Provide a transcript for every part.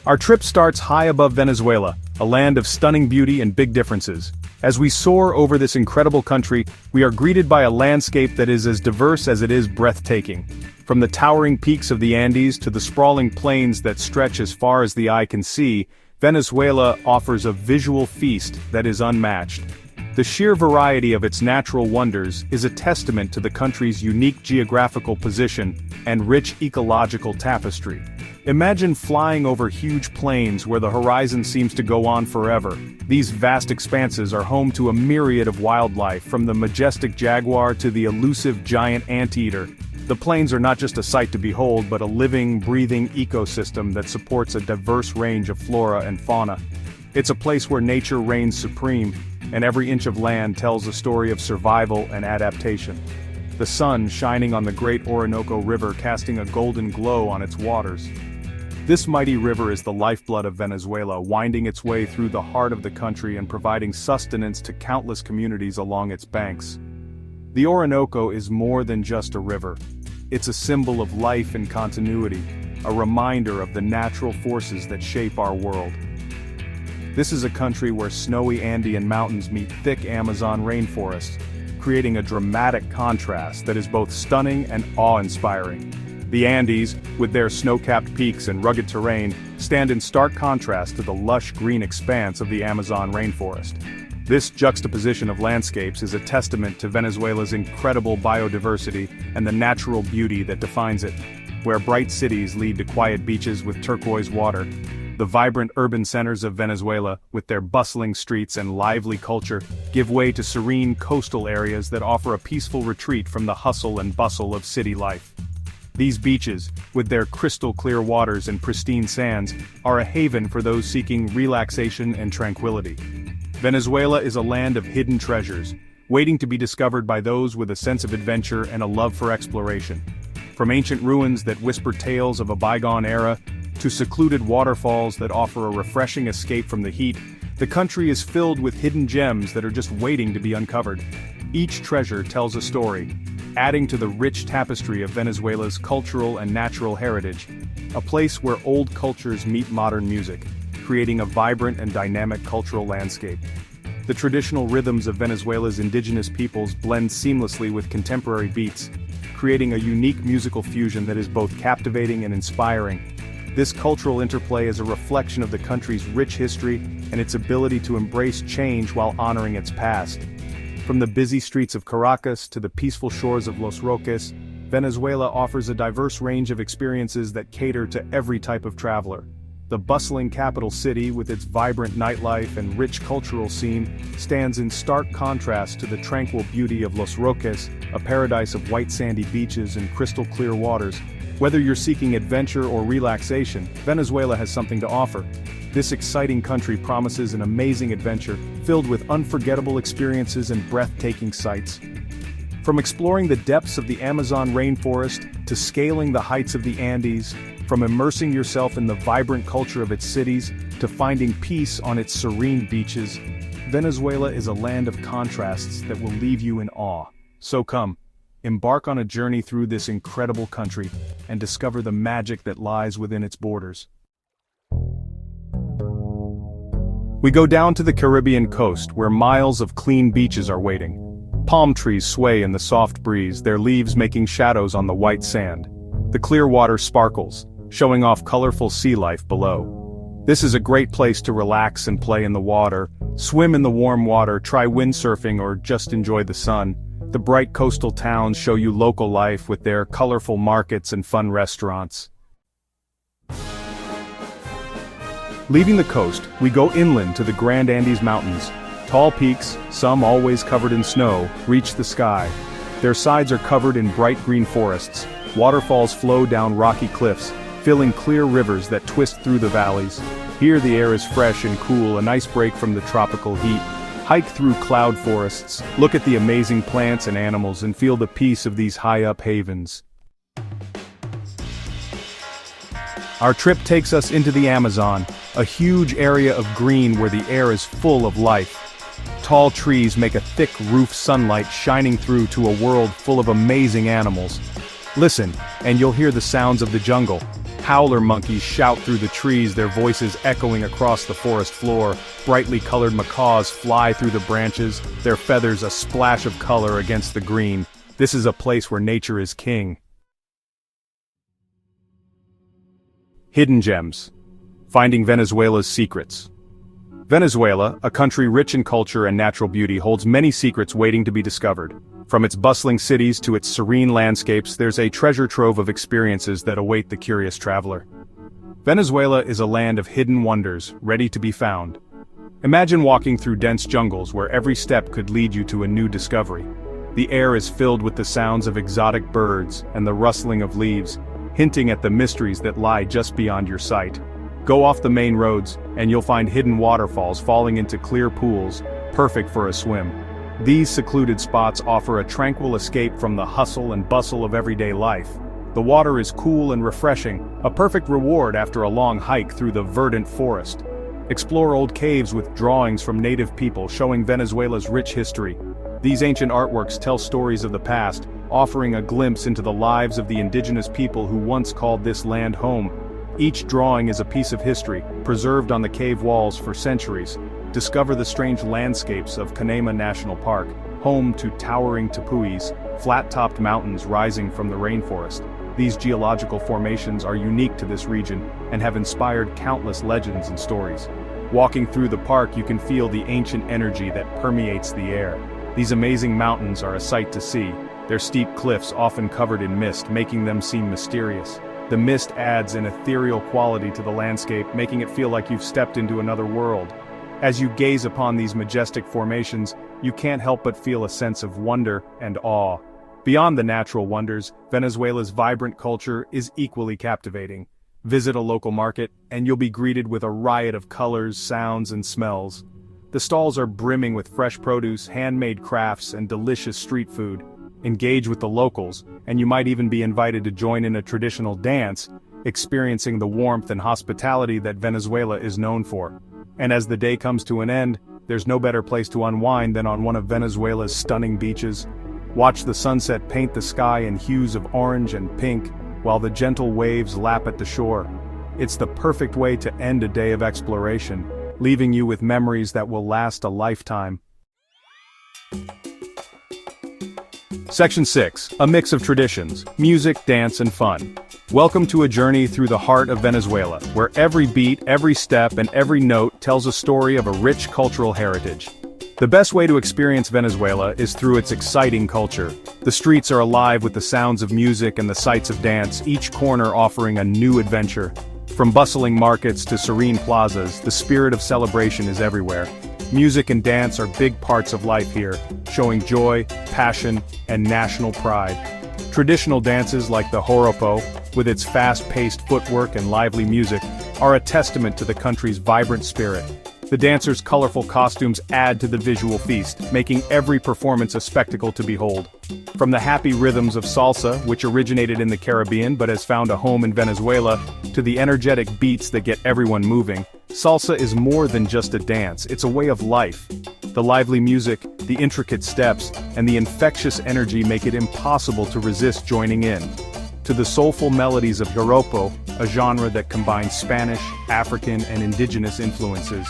Our trip starts high above Venezuela, a land of stunning beauty and big differences. As we soar over this incredible country, we are greeted by a landscape that is as diverse as it is breathtaking. From the towering peaks of the Andes to the sprawling plains that stretch as far as the eye can see, Venezuela offers a visual feast that is unmatched. The sheer variety of its natural wonders is a testament to the country's unique geographical position and rich ecological tapestry. Imagine flying over huge plains where the horizon seems to go on forever. These vast expanses are home to a myriad of wildlife, from the majestic jaguar to the elusive giant anteater. The plains are not just a sight to behold, but a living, breathing ecosystem that supports a diverse range of flora and fauna. It's a place where nature reigns supreme, and every inch of land tells a story of survival and adaptation. The sun shining on the great Orinoco River, casting a golden glow on its waters. This mighty river is the lifeblood of Venezuela, winding its way through the heart of the country and providing sustenance to countless communities along its banks. The Orinoco is more than just a river. It's a symbol of life and continuity, a reminder of the natural forces that shape our world. This is a country where snowy Andean mountains meet thick Amazon rainforests, creating a dramatic contrast that is both stunning and awe-inspiring. The Andes, with their snow-capped peaks and rugged terrain, stand in stark contrast to the lush green expanse of the Amazon rainforest. This juxtaposition of landscapes is a testament to Venezuela's incredible biodiversity and the natural beauty that defines it. Where bright cities lead to quiet beaches with turquoise water, the vibrant urban centers of Venezuela, with their bustling streets and lively culture, give way to serene coastal areas that offer a peaceful retreat from the hustle and bustle of city life. These beaches, with their crystal-clear waters and pristine sands, are a haven for those seeking relaxation and tranquility. Venezuela is a land of hidden treasures, waiting to be discovered by those with a sense of adventure and a love for exploration. From ancient ruins that whisper tales of a bygone era, to secluded waterfalls that offer a refreshing escape from the heat, the country is filled with hidden gems that are just waiting to be uncovered. Each treasure tells a story, adding to the rich tapestry of Venezuela's cultural and natural heritage, a place where old cultures meet modern music, creating a vibrant and dynamic cultural landscape. The traditional rhythms of Venezuela's indigenous peoples blend seamlessly with contemporary beats, creating a unique musical fusion that is both captivating and inspiring. This cultural interplay is a reflection of the country's rich history and its ability to embrace change while honoring its past. From the busy streets of Caracas to the peaceful shores of Los Roques, Venezuela offers a diverse range of experiences that cater to every type of traveler. The bustling capital city, with its vibrant nightlife and rich cultural scene, stands in stark contrast to the tranquil beauty of Los Roques, a paradise of white sandy beaches and crystal-clear waters. Whether you're seeking adventure or relaxation, Venezuela has something to offer. This exciting country promises an amazing adventure, filled with unforgettable experiences and breathtaking sights. From exploring the depths of the Amazon rainforest to scaling the heights of the Andes, from immersing yourself in the vibrant culture of its cities to finding peace on its serene beaches, Venezuela is a land of contrasts that will leave you in awe. So come, embark on a journey through this incredible country and discover the magic that lies within its borders. We go down to the Caribbean coast, where miles of clean beaches are waiting. Palm trees sway in the soft breeze, their leaves making shadows on the white sand. The clear water sparkles, showing off colorful sea life below. This is a great place to relax and play in the water, swim in the warm water, try windsurfing, or just enjoy the sun. The bright coastal towns show you local life with their colorful markets and fun restaurants. Leaving the coast, we go inland to the Grand Andes Mountains. Tall peaks, some always covered in snow, reach the sky. Their sides are covered in bright green forests. Waterfalls flow down rocky cliffs, filling clear rivers that twist through the valleys. Here the air is fresh and cool, a nice break from the tropical heat. Hike through cloud forests, look at the amazing plants and animals, and feel the peace of these high-up havens. Our trip takes us into the Amazon, a huge area of green where the air is full of life. Tall trees make a thick roof sunlight shining through to a world full of amazing animals. Listen, and you'll hear the sounds of the jungle. Howler monkeys shout through the trees, their voices echoing across the forest floor. Brightly colored macaws fly through the branches, their feathers a splash of color against the green. This is a place where nature is king. Hidden gems. Finding Venezuela's secrets. Venezuela, a country rich in culture and natural beauty, holds many secrets waiting to be discovered. From its bustling cities to its serene landscapes, there's a treasure trove of experiences that await the curious traveler. Venezuela is a land of hidden wonders, ready to be found. Imagine walking through dense jungles where every step could lead you to a new discovery. The air is filled with the sounds of exotic birds and the rustling of leaves, hinting at the mysteries that lie just beyond your sight. Go off the main roads, and you'll find hidden waterfalls falling into clear pools, perfect for a swim. These secluded spots offer a tranquil escape from the hustle and bustle of everyday life. The water is cool and refreshing, a perfect reward after a long hike through the verdant forest. Explore old caves with drawings from native people showing Venezuela's rich history. These ancient artworks tell stories of the past, offering a glimpse into the lives of the indigenous people who once called this land home. Each drawing is a piece of history, preserved on the cave walls for centuries. Discover the strange landscapes of Canema National Park, home to towering tepuis, flat-topped mountains rising from the rainforest. These geological formations are unique to this region and have inspired countless legends and stories. Walking through the park, you can feel the ancient energy that permeates the air. These amazing mountains are a sight to see, their steep cliffs often covered in mist, making them seem mysterious. The mist adds an ethereal quality to the landscape, making it feel like you've stepped into another world. As you gaze upon these majestic formations, you can't help but feel a sense of wonder and awe. Beyond the natural wonders, Venezuela's vibrant culture is equally captivating. Visit a local market, and you'll be greeted with a riot of colors, sounds, and smells. The stalls are brimming with fresh produce, handmade crafts, and delicious street food. Engage with the locals, and you might even be invited to join in a traditional dance, experiencing the warmth and hospitality that Venezuela is known for. And as the day comes to an end, there's no better place to unwind than on one of Venezuela's stunning beaches. Watch the sunset paint the sky in hues of orange and pink, while the gentle waves lap at the shore. It's the perfect way to end a day of exploration, leaving you with memories that will last a lifetime. Section 6. A mix of traditions, music, dance, and fun. Welcome to a journey through the heart of Venezuela, where every beat, every step, and every note tells a story of a rich cultural heritage. The best way to experience Venezuela is through its exciting culture. The streets are alive with the sounds of music and the sights of dance, each corner offering a new adventure. From bustling markets to serene plazas, the spirit of celebration is everywhere. Music and dance are big parts of life here, showing joy, passion, and national pride. Traditional dances like the joropo, with its fast-paced footwork and lively music, are a testament to the country's vibrant spirit. The dancers' colorful costumes add to the visual feast, making every performance a spectacle to behold. From the happy rhythms of salsa, which originated in the Caribbean but has found a home in Venezuela, to the energetic beats that get everyone moving, salsa is more than just a dance, it's a way of life. The lively music, the intricate steps, and the infectious energy make it impossible to resist joining in. To the soulful melodies of joropo, a genre that combines Spanish, African, and indigenous influences.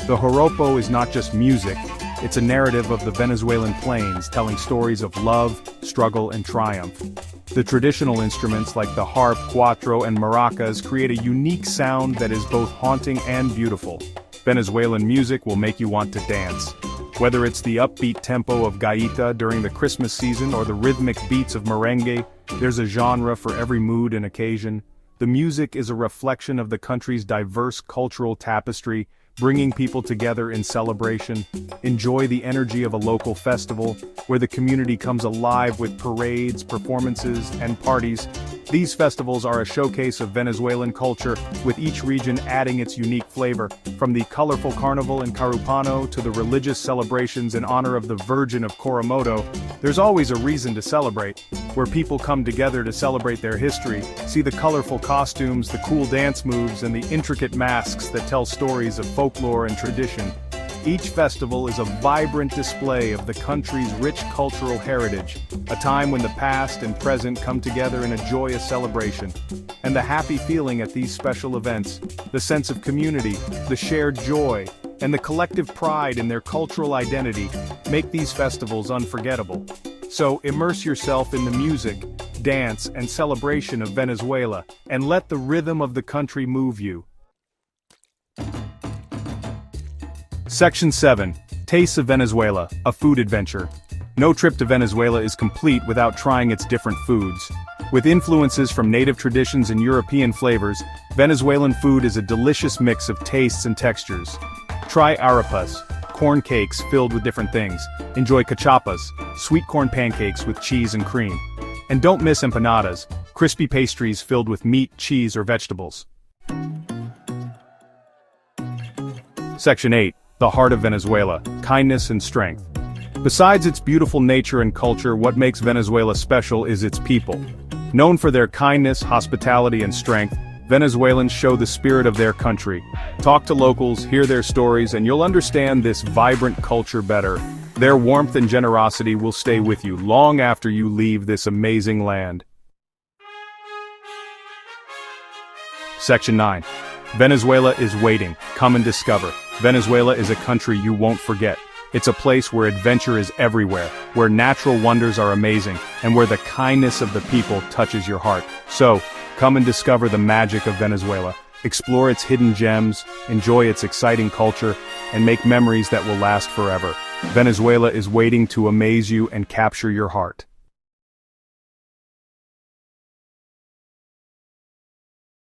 The joropo is not just music, it's a narrative of the Venezuelan plains telling stories of love, struggle, and triumph. The traditional instruments like the harp, cuatro, and maracas create a unique sound that is both haunting and beautiful. Venezuelan music will make you want to dance. Whether it's the upbeat tempo of gaita during the Christmas season or the rhythmic beats of merengue, there's a genre for every mood and occasion. The music is a reflection of the country's diverse cultural tapestry, bringing people together in celebration. Enjoy the energy of a local festival, where the community comes alive with parades, performances, and parties. These festivals are a showcase of Venezuelan culture, with each region adding its unique flavor. From the colorful carnival in Carupano to the religious celebrations in honor of the Virgin of Coromodo, there's always a reason to celebrate. Where people come together to celebrate their history, see the colorful costumes, the cool dance moves, and the intricate masks that tell stories of folklore and tradition. Each festival is a vibrant display of the country's rich cultural heritage, a time when the past and present come together in a joyous celebration. And the happy feeling at these special events, the sense of community, the shared joy, and the collective pride in their cultural identity, make these festivals unforgettable. So immerse yourself in the music, dance, and celebration of Venezuela, and let the rhythm of the country move you. Section 7. Tastes of Venezuela, a food adventure. No trip to Venezuela is complete without trying its different foods. With influences from native traditions and European flavors, Venezuelan food is a delicious mix of tastes and textures. Try arepas, corn cakes filled with different things. Enjoy cachapas, sweet corn pancakes with cheese and cream. And don't miss empanadas, crispy pastries filled with meat, cheese, or vegetables. Section 8. The heart of Venezuela, kindness and strength. Besides its beautiful nature and culture, what makes Venezuela special is its people. Known for their kindness, hospitality, and strength, Venezuelans show the spirit of their country. Talk to locals, hear their stories, and you'll understand this vibrant culture better. Their warmth and generosity will stay with you long after you leave this amazing land. Section 9. Venezuela is waiting. Come and discover. Venezuela is a country you won't forget. It's a place where adventure is everywhere, where natural wonders are amazing, and where the kindness of the people touches your heart. So, come and discover the magic of Venezuela. Explore its hidden gems, enjoy its exciting culture, and make memories that will last forever. Venezuela is waiting to amaze you and capture your heart.